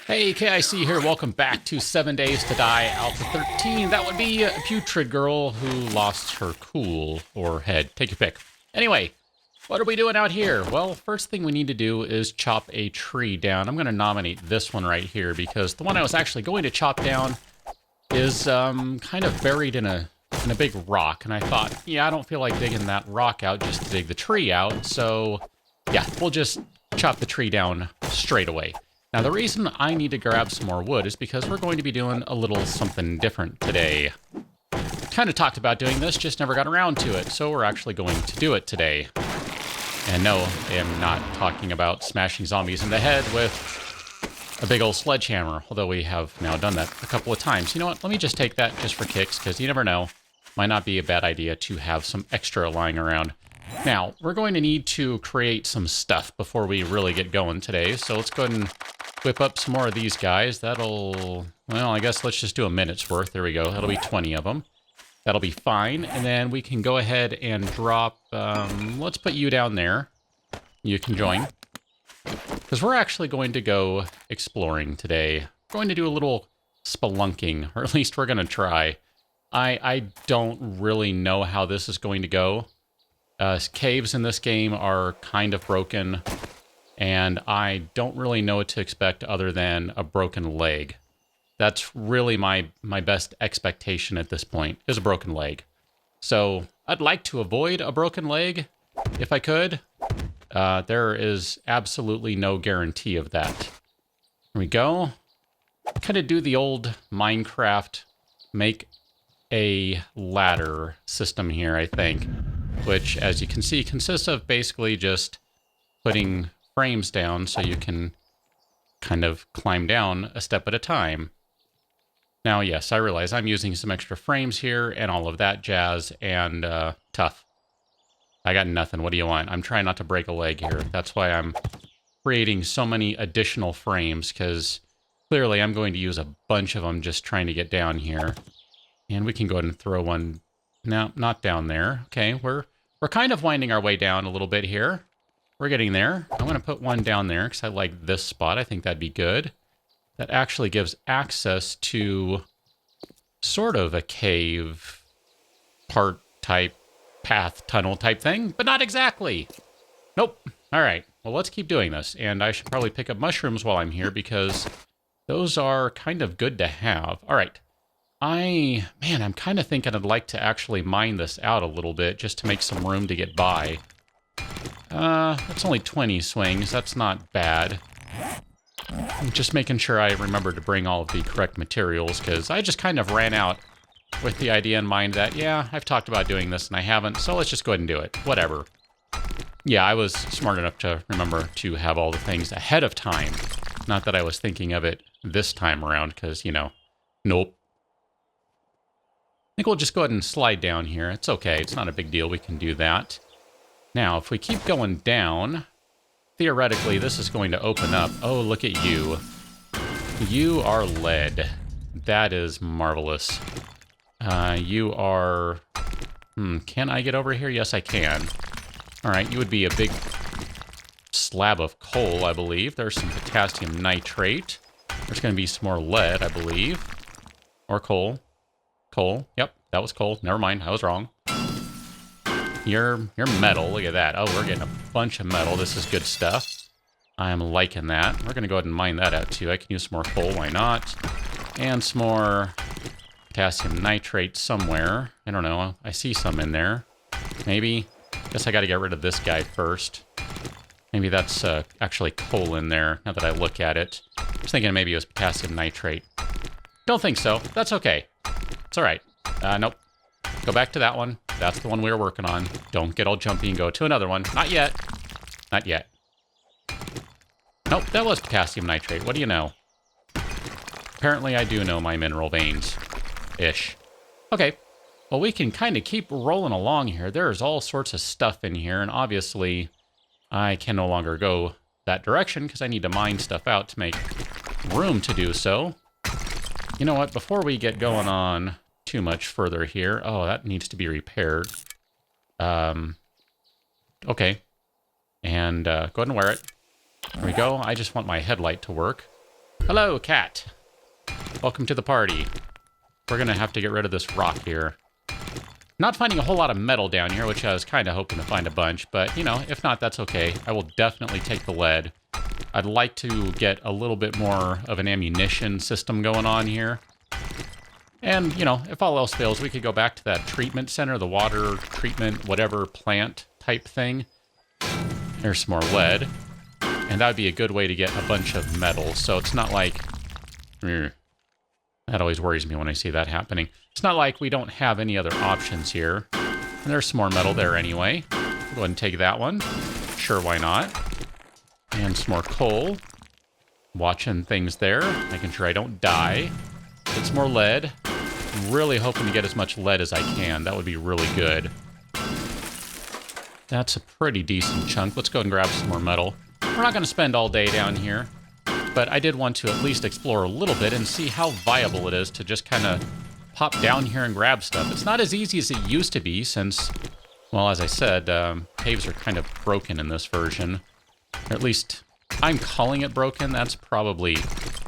Hey, KIC here. Welcome back to 7 Days to Die Alpha 13. That would be a putrid girl who lost her cool or head. Take your pick. Anyway, what are we doing out here? Well, first thing we need to do is chop a tree down. I'm going to nominate this one right here because the one I was actually going to chop down is kind of buried in a big rock. And I thought, yeah, I don't feel like digging that rock out just to dig the tree out. So, yeah, we'll just chop the tree down straight away. Now, the reason I need to grab some more wood is because we're going to be doing a little something different today. Kind of talked about doing this, just never got around to it, so we're actually going to do it today. And no, I am not talking about smashing zombies in the head with a big old sledgehammer, although we have now done that a couple of times. You know what, let me just take that just for kicks, because you never know. Might not be a bad idea to have some extra lying around. Now, we're going to need to create some stuff before we really get going today, so let's go ahead and whip up some more of these guys. That'll, well, I guess let's just do a minute's worth. There we go. That'll be 20 of them. That'll be fine. And then we can go ahead and drop, let's put you down there. You can join. Because we're actually going to go exploring today. We're going to do a little spelunking, or at least we're going to try. I don't really know how this is going to go. Caves in this game are kind of broken. And I don't really know what to expect other than a broken leg. That's really my best expectation at this point, is a broken leg. So I'd like to avoid a broken leg if I could. There is absolutely no guarantee of that. Here we go. Kind of do the old Minecraft make a ladder system here, I think. Which, as you can see, consists of basically just putting frames down so you can kind of climb down a step at a time. Now, yes, I realize I'm using some extra frames here and all of that jazz, and tough. I got nothing. What do you want? I'm trying not to break a leg here. That's why I'm creating so many additional frames, because clearly I'm going to use a bunch of them just trying to get down here. And we can go ahead and throw one. No, not down there. Okay, we're kind of winding our way down a little bit here. We're getting there. I'm going to put one down there because I like this spot. I think that'd be good. That actually gives access to sort of a cave part type, path, tunnel type thing, but not exactly. Nope. All right. Well, let's keep doing this. And I should probably pick up mushrooms while I'm here because those are kind of good to have. All right. I'm kind of thinking I'd like to actually mine this out a little bit just to make some room to get by. That's only 20 swings. That's not bad. I'm just making sure I remember to bring all of the correct materials, because I just kind of ran out with the idea in mind that, yeah, I've talked about doing this and I haven't, so let's just go ahead and do it. Whatever. Yeah, I was smart enough to remember to have all the things ahead of time. Not that I was thinking of it this time around, because, you know, nope. I think we'll just go ahead and slide down here. It's okay. It's not a big deal. We can do that. Now, if we keep going down, theoretically, this is going to open up. Oh, look at you. You are lead. That is marvelous. You are... can I get over here? Yes, I can. All right, you would be a big slab of coal, I believe. There's some potassium nitrate. There's going to be some more lead, I believe. Or coal. Coal. Yep, that was coal. Never mind, I was wrong. You're metal. Look at that. Oh, we're getting a bunch of metal. This is good stuff. I'm liking that. We're going to go ahead and mine that out, too. I can use some more coal. Why not? And some more potassium nitrate somewhere. I don't know. I see some in there. Maybe. Guess I got to get rid of this guy first. Maybe that's actually coal in there, now that I look at it. I was thinking maybe it was potassium nitrate. Don't think so. That's okay. It's all right. Nope. Go back to that one. That's the one we were working on. Don't get all jumpy and go to another one. Not yet. Not yet. Nope, that was potassium nitrate. What do you know? Apparently I do know my mineral veins. Ish. Okay. Well, we can kind of keep rolling along here. There's all sorts of stuff in here, and obviously I can no longer go that direction because I need to mine stuff out to make room to do so. You know what? Before we get going on too much further here. Oh, that needs to be repaired. Okay. And go ahead and wear it. There we go. I just want my headlight to work. Hello, cat. Welcome to the party. We're gonna have to get rid of this rock here. Not finding a whole lot of metal down here, which I was kind of hoping to find a bunch, but, you know, if not, that's okay. I will definitely take the lead. I'd like to get a little bit more of an ammunition system going on here. And, you know, if all else fails, we could go back to that treatment center, the water treatment, whatever plant type thing. There's some more lead. And that would be a good way to get a bunch of metal. So it's not like... That always worries me when I see that happening. It's not like we don't have any other options here. And there's some more metal there anyway. Go ahead and take that one. Sure, why not? And some more coal. Watching things there. Making sure I don't die. Get some more lead. I'm really hoping to get as much lead as I can. That would be really good. That's a pretty decent chunk. Let's go and grab some more metal. We're not going to spend all day down here. But I did want to at least explore a little bit and see how viable it is to just kind of pop down here and grab stuff. It's not as easy as it used to be since, well, as I said, caves are kind of broken in this version. Or at least I'm calling it broken. That's probably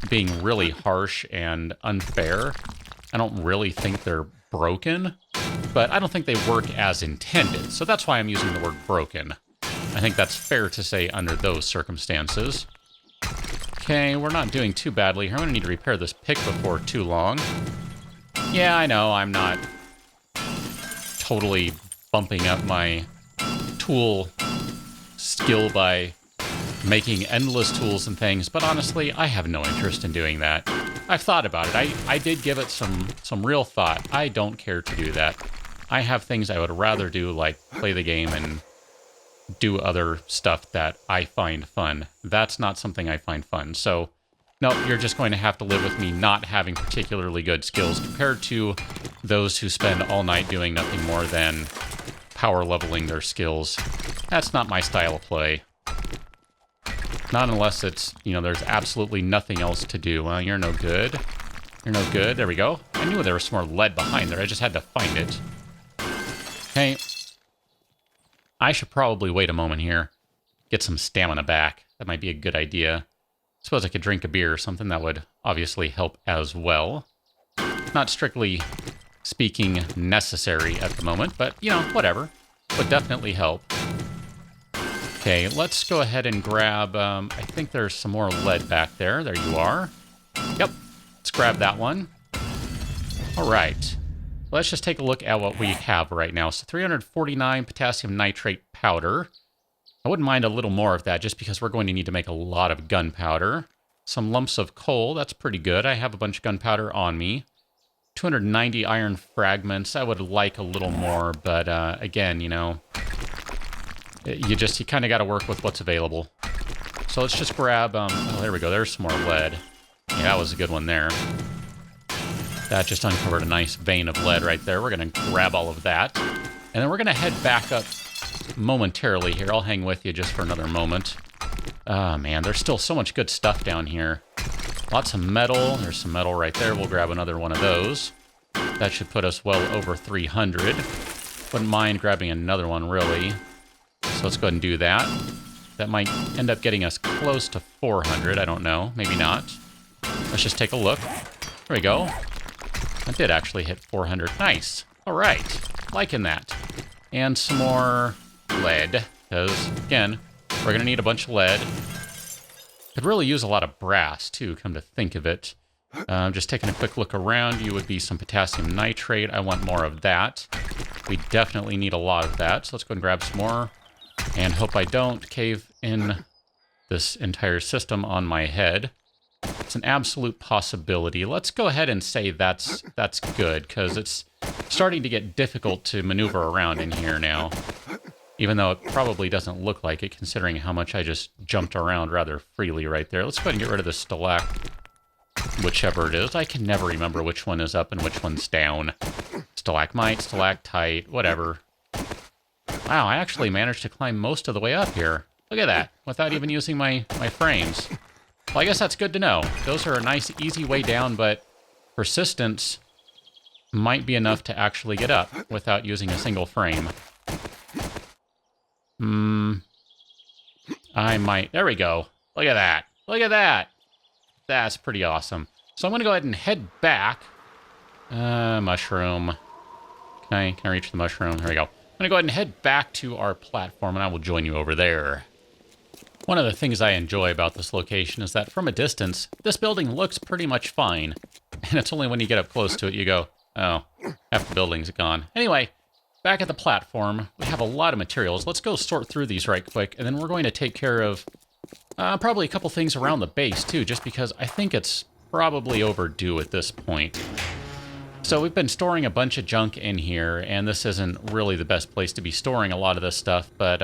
being really harsh and unfair. I don't really think they're broken, but I don't think they work as intended. So that's why I'm using the word broken. I think that's fair to say under those circumstances. Okay, we're not doing too badly here. I'm going to need to repair this pick before too long. Yeah, I know, I'm not totally bumping up my tool skill by making endless tools and things, but honestly, I have no interest in doing that. I've thought about it. I did give it some real thought. I don't care to do that. I have things I would rather do, like play the game and do other stuff that I find fun. That's not something I find fun. So, no, you're just going to have to live with me not having particularly good skills compared to those who spend all night doing nothing more than power leveling their skills. That's not my style of play. Not unless it's, you know, there's absolutely nothing else to do. Well, you're no good. You're no good. There we go. I knew there was some more lead behind there. I just had to find it. Okay. I should probably wait a moment here. Get some stamina back. That might be a good idea. Suppose I could drink a beer or something. That would obviously help as well. Not strictly speaking necessary at the moment, but, you know, whatever. Would definitely help. Okay, let's go ahead and grab... I think there's some more lead back there. There you are. Yep. Let's grab that one. All right. Let's just take a look at what we have right now. So 349 potassium nitrate powder. I wouldn't mind a little more of that just because we're going to need to make a lot of gunpowder. Some lumps of coal. That's pretty good. I have a bunch of gunpowder on me. 290 iron fragments. I would like a little more, but again, you know, you kind of got to work with what's available. So let's just grab, oh, there we go. There's some more lead. Yeah, that was a good one there. That just uncovered a nice vein of lead right there. We're going to grab all of that. And then we're going to head back up momentarily here. I'll hang with you just for another moment. Oh, man, there's still so much good stuff down here. Lots of metal. There's some metal right there. We'll grab another one of those. That should put us well over 300. Wouldn't mind grabbing another one, really. So let's go ahead and do that. That might end up getting us close to 400. I don't know. Maybe not. Let's just take a look. There we go. That did actually hit 400. Nice. All right. Liking that. And some more lead. Because, again, we're going to need a bunch of lead. Could really use a lot of brass, too, come to think of it. Just taking a quick look around. You would be some potassium nitrate. I want more of that. We definitely need a lot of that. So let's go and grab some more. And hope I don't cave in this entire system on my head. It's an absolute possibility. Let's go ahead and say that's good, because it's starting to get difficult to maneuver around in here now. Even though it probably doesn't look like it, considering how much I just jumped around rather freely right there. Let's go ahead and get rid of this whichever it is. I can never remember which one is up and which one's down. Stalagmite, stalactite, whatever. Wow, I actually managed to climb most of the way up here. Look at that, without even using my frames. Well, I guess that's good to know. Those are a nice, easy way down, but persistence might be enough to actually get up without using a single frame. I might... There we go. Look at that. Look at that. That's pretty awesome. So I'm going to go ahead and head back. Mushroom. Can I reach the mushroom? There we go. I'm going to go ahead and head back to our platform, and I will join you over there. One of the things I enjoy about this location is that from a distance, this building looks pretty much fine. And it's only when you get up close to it you go, oh, half the building's gone. Anyway, back at the platform, we have a lot of materials. Let's go sort through these right quick, and then we're going to take care of probably a couple things around the base, too, just because I think it's probably overdue at this point. So we've been storing a bunch of junk in here, and this isn't really the best place to be storing a lot of this stuff, but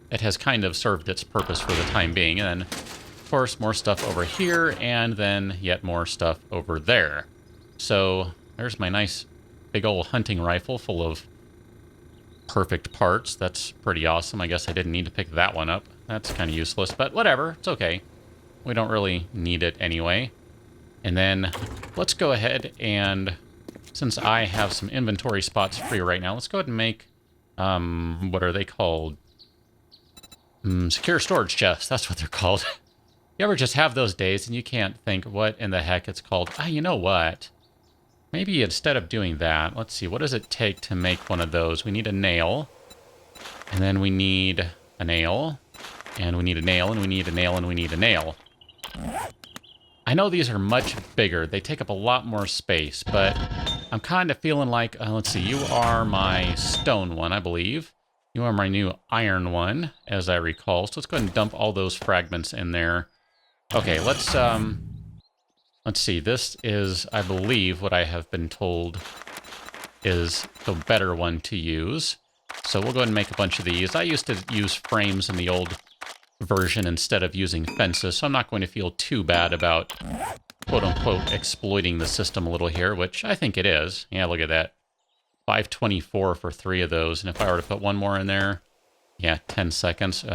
it has kind of served its purpose for the time being. And then, of course, more stuff over here, and then yet more stuff over there. So there's my nice big old hunting rifle full of perfect parts. That's pretty awesome. I guess I didn't need to pick that one up. That's kind of useless, but whatever. It's okay. We don't really need it anyway. And then let's go ahead and, since I have some inventory spots free right now, let's go ahead and make, what are they called? Secure storage chests. That's what they're called. You ever just have those days and you can't think what in the heck it's called? You know what? Maybe instead of doing that, let's see, what does it take to make one of those? We need a nail, and then we need a nail, and we need a nail, and we need a nail, and we need a nail. I know these are much bigger. They take up a lot more space, but I'm kind of feeling like, let's see, you are my stone one, I believe. You are my new iron one, as I recall. So let's go ahead and dump all those fragments in there. Okay, let's see. This is, I believe, what I have been told is the better one to use. So we'll go ahead and make a bunch of these. I used to use frames in the old version instead of using fences, so I'm not going to feel too bad about, quote-unquote, exploiting the system a little here, which I think it is. Yeah, look at that. 524 for 3 of those, and if I were to put one more in there, yeah, 10 seconds.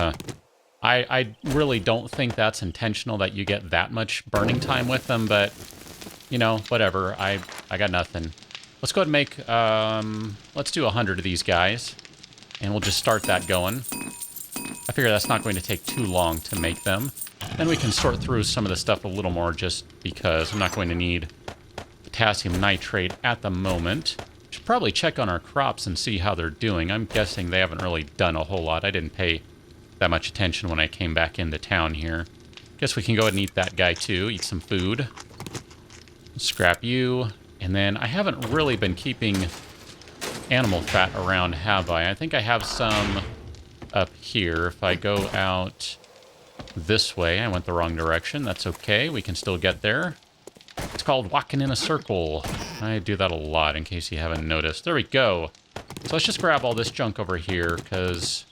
I really don't think that's intentional that you get that much burning time with them, but, you know, whatever. I got nothing. Let's go ahead and make, let's do 100 of these guys, and we'll just start that going. I figure that's not going to take too long to make them. Then we can sort through some of the stuff a little more just because I'm not going to need potassium nitrate at the moment. Should probably check on our crops and see how they're doing. I'm guessing they haven't really done a whole lot. I didn't pay that much attention when I came back into town here. Guess we can go ahead and eat that guy too. Eat some food. Scrap you. And then I haven't really been keeping animal fat around, have I? I think I have some up here. If I go out this way, I went the wrong direction. That's okay. We can still get there. It's called walking in a circle. I do that a lot in case you haven't noticed. There we go. So let's just grab all this junk over here because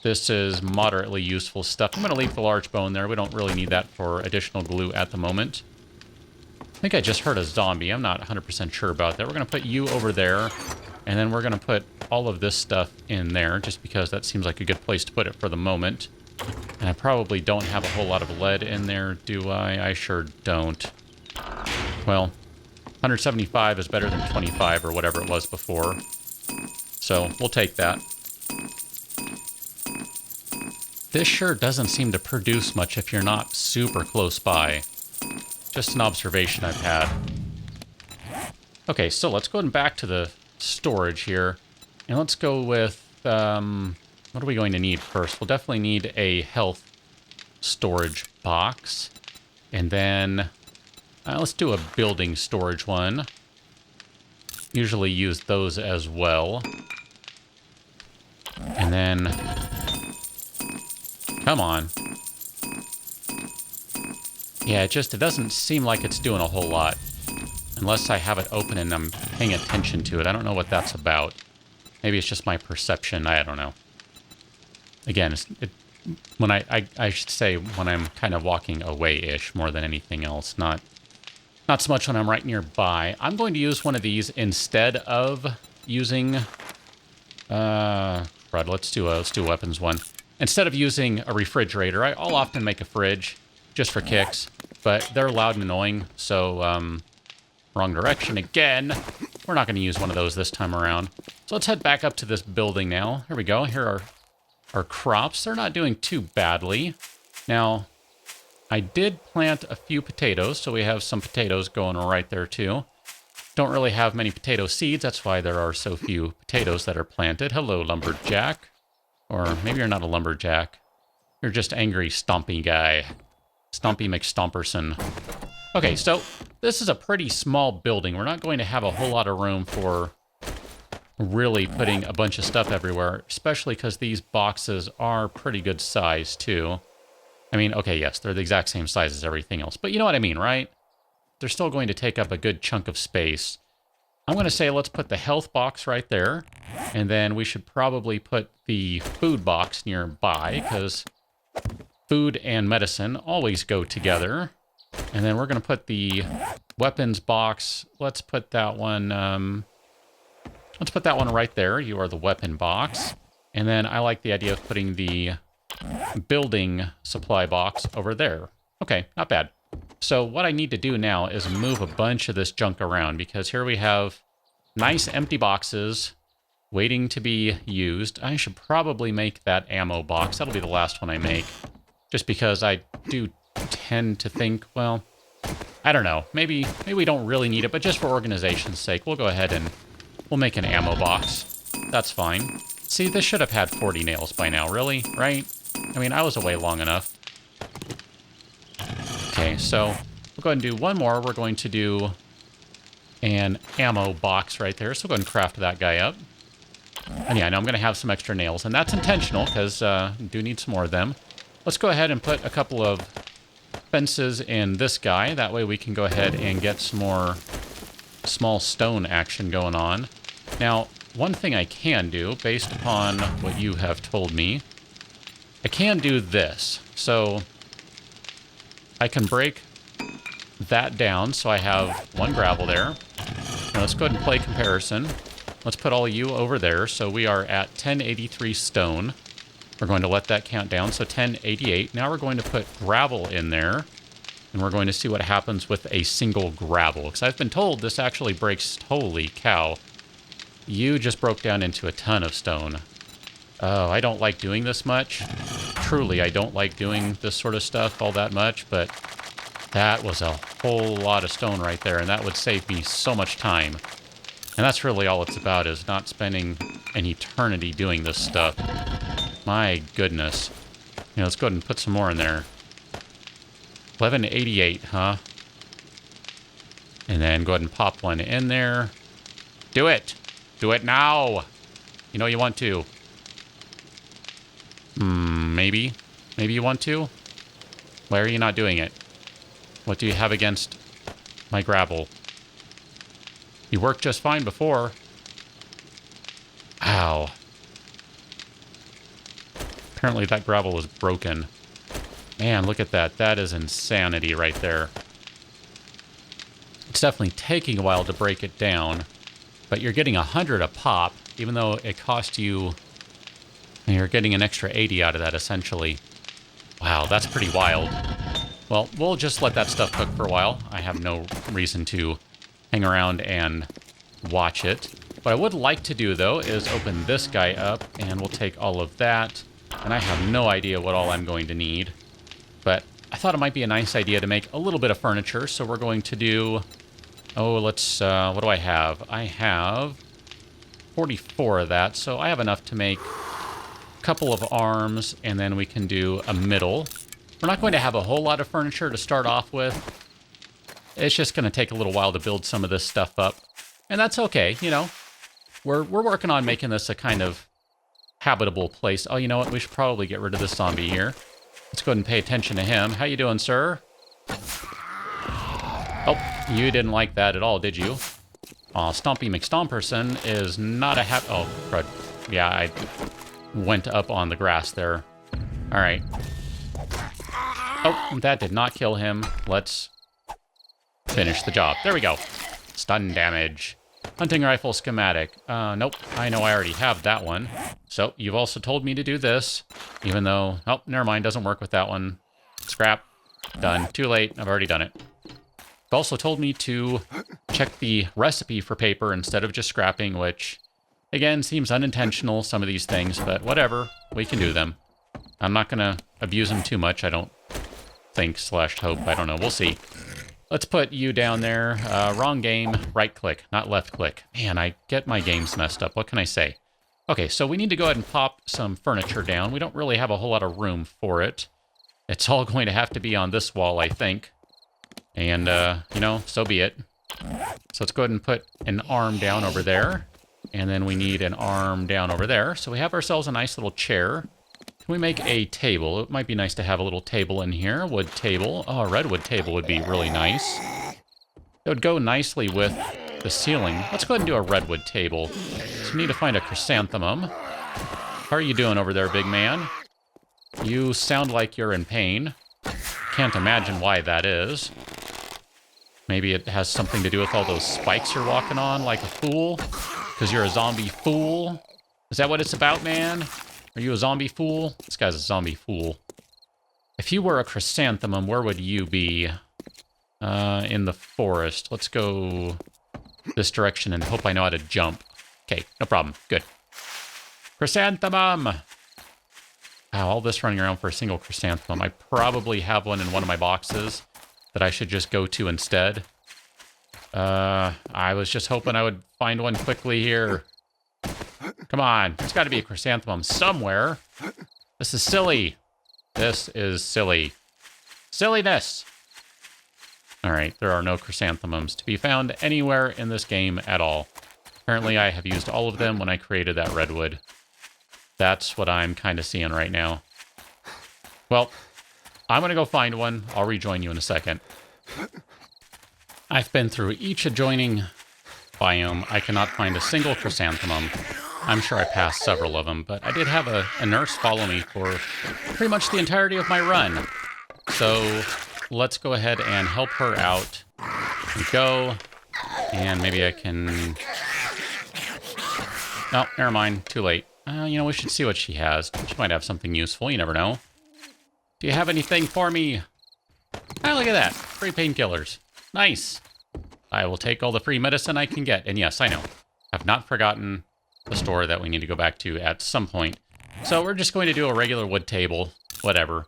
this is moderately useful stuff. I'm going to leave the large bone there. We don't really need that for additional glue at the moment. I think I just heard a zombie. I'm not 100% sure about that. We're going to put you over there, and then we're going to put all of this stuff in there just because that seems like a good place to put it for the moment. And I probably don't have a whole lot of lead in there, do I? I sure don't. Well, 175 is better than 25 or whatever it was before. So we'll take that. This sure doesn't seem to produce much if you're not super close by. Just an observation I've had. Okay, so let's go back to the storage here. And let's go with, what are we going to need first? We'll definitely need a health storage box. And then, let's do a building storage one. Usually use those as well. And then, come on. Yeah, it doesn't seem like it's doing a whole lot. Unless I have it open and I'm paying attention to it. I don't know what that's about. Maybe it's just my perception. I don't know. Again, when I should say when I'm kind of walking away-ish more than anything else. Not so much when I'm right nearby. I'm going to use one of these instead of using... Right, let's do a weapons one. Instead of using a refrigerator, I'll often make a fridge just for kicks, but they're loud and annoying, so, wrong direction again. We're not going to use one of those this time around. So let's head back up to this building now. Here we go. Here are our crops. They're not doing too badly. Now, I did plant a few potatoes, so we have some potatoes going right there too. Don't really have many potato seeds, that's why there are so few potatoes that are planted. Hello, lumberjack. Or maybe you're not a lumberjack. You're just angry stompy guy. Stompy McStomperson. Okay, so this is a pretty small building. We're not going to have a whole lot of room for really putting a bunch of stuff everywhere, especially because these boxes are pretty good size too. I mean, okay, yes, they're the exact same size as everything else, but you know what I mean, right? They're still going to take up a good chunk of space. I'm going to say let's put the health box right there, and then we should probably put the food box nearby, because food and medicine always go together. And then we're going to put the weapons box. Let's put that one right there. You are the weapon box. And then I like the idea of putting the building supply box over there. Okay, not bad. So what I need to do now is move a bunch of this junk around, because here we have nice empty boxes waiting to be used. I should probably make that ammo box. That'll be the last one I make, just because I do tend to think, well, I don't know. Maybe we don't really need it, but just for organization's sake, we'll go ahead and we'll make an ammo box. That's fine. See, this should have had 40 nails by now, really, right? I mean, I was away long enough. Okay, so we'll go ahead and do one more. We're going to do an ammo box right there. So we'll go ahead and craft that guy up. And yeah, I know I'm going to have some extra nails, and that's intentional because I do need some more of them. Let's go ahead and put a couple of fences in this guy. That way we can go ahead and get some more small stone action going on. Now, one thing I can do, based upon what you have told me, I can do this. So I can break that down so I have one gravel there. Now let's go ahead and play comparison. Let's put all of you over there. So we are at 1083 stone. We're going to let that count down. So 1088. Now we're going to put gravel in there. And we're going to see what happens with a single gravel. Because I've been told this actually breaks... Holy cow. You just broke down into a ton of stone. Oh, I don't like doing this much. Truly, I don't like doing this sort of stuff all that much. But that was a whole lot of stone right there. And that would save me so much time. And that's really all it's about, is not spending an eternity doing this stuff. My goodness. Yeah, let's go ahead and put some more in there. 1188, huh? And then go ahead and pop one in there. Do it! Do it now! You know you want to. Maybe? Maybe you want to? Why are you not doing it? What do you have against my gravel? You worked just fine before. Ow. Apparently that gravel was broken. Man, look at that. That is insanity right there. It's definitely taking a while to break it down, but you're getting 100 a pop, even though it cost you... You're getting an extra 80 out of that, essentially. Wow, that's pretty wild. Well, we'll just let that stuff cook for a while. I have no reason to hang around and watch it. What I would like to do, though, is open this guy up, and we'll take all of that. And I have no idea what all I'm going to need. But I thought it might be a nice idea to make a little bit of furniture, so we're going to do... Oh, let's... what do I have? I have 44 of that, so I have enough to make a couple of arms, and then we can do a middle. We're not going to have a whole lot of furniture to start off with. It's just going to take a little while to build some of this stuff up. And that's okay, you know. We're working on making this a kind of habitable place. Oh, you know what? We should probably get rid of this zombie here. Let's go ahead and pay attention to him. How you doing, sir? Oh, you didn't like that at all, did you? Aw, Stompy McStomperson is not a Oh, crud. Yeah, I went up on the grass there. All right. Oh, that did not kill him. Let's finish the job. There we go. Stun damage. Hunting rifle schematic. Nope. I know I already have that one. So, you've also told me to do this. Even though... Oh, never mind. Doesn't work with that one. Scrap. Done. Too late. I've already done it. You've also told me to check the recipe for paper instead of just scrapping, which, again, seems unintentional, some of these things, but whatever. We can do them. I'm not going to abuse them too much. I don't think / hope. I don't know. We'll see. Let's put you down there. Wrong game. Right click, not left click. Man, I get my games messed up. What can I say? Okay, so we need to go ahead and pop some furniture down. We don't really have a whole lot of room for it. It's all going to have to be on this wall, I think. And, you know, so be it. So let's go ahead and put an arm down over there. And then we need an arm down over there. So we have ourselves a nice little chair. Can we make a table? It might be nice to have a little table in here. Wood table. Oh, a redwood table would be really nice. It would go nicely with the ceiling. Let's go ahead and do a redwood table. So we need to find a chrysanthemum. How are you doing over there, big man? You sound like you're in pain. Can't imagine why that is. Maybe it has something to do with all those spikes you're walking on like a fool? Because you're a zombie fool? Is that what it's about, man? Are you a zombie fool? This guy's a zombie fool. If you were a chrysanthemum, where would you be? In the forest. Let's go this direction and hope I know how to jump. Okay, no problem. Good. Chrysanthemum! Wow, all this running around for a single chrysanthemum. I probably have one in one of my boxes that I should just go to instead. I was just hoping I would find one quickly here. Come on, there's got to be a chrysanthemum somewhere. This is silly. This is silly. Silliness! Alright, there are no chrysanthemums to be found anywhere in this game at all. Apparently I have used all of them when I created that redwood. That's what I'm kind of seeing right now. Well, I'm going to go find one. I'll rejoin you in a second. I've been through each adjoining biome. I cannot find a single chrysanthemum. I'm sure I passed several of them, but I did have a nurse follow me for pretty much the entirety of my run. So let's go ahead and help her out. Go. And maybe I can... Oh, never mind. Too late. You know, we should see what she has. She might have something useful. You never know. Do you have anything for me? Oh, look at that. Free painkillers. Nice. I will take all the free medicine I can get. And yes, I know. I've not forgotten the store that we need to go back to at some point. So we're just going to do a regular wood table. Whatever.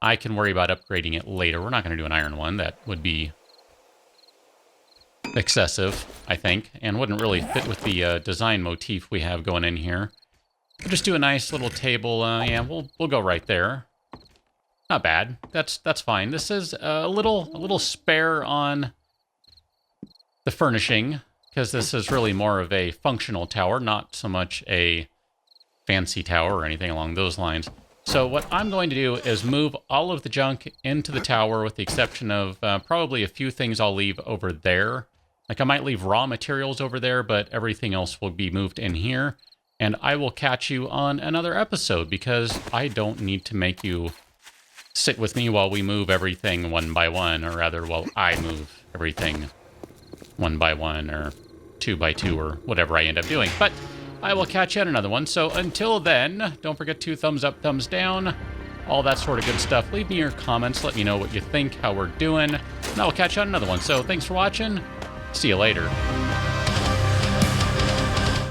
I can worry about upgrading it later. We're not going to do an iron one. That would be excessive, I think, and wouldn't really fit with the design motif we have going in here. We'll just do a nice little table. Yeah, we'll go right there. Not bad. That's fine. This is a little spare on the furnishing, because this is really more of a functional tower, not so much a fancy tower or anything along those lines. So what I'm going to do is move all of the junk into the tower, with the exception of probably a few things I'll leave over there. Like I might leave raw materials over there, but everything else will be moved in here. And I will catch you on another episode, because I don't need to make you sit with me while we move everything one by one, or rather, while I move everything one by one, or 2 by 2, or whatever I end up doing. But I will catch you on another one. So until then, don't forget to thumbs up, thumbs down, all that sort of good stuff. Leave me your comments. Let me know what you think, how we're doing, and I will catch you on another one. So thanks for watching. See you later.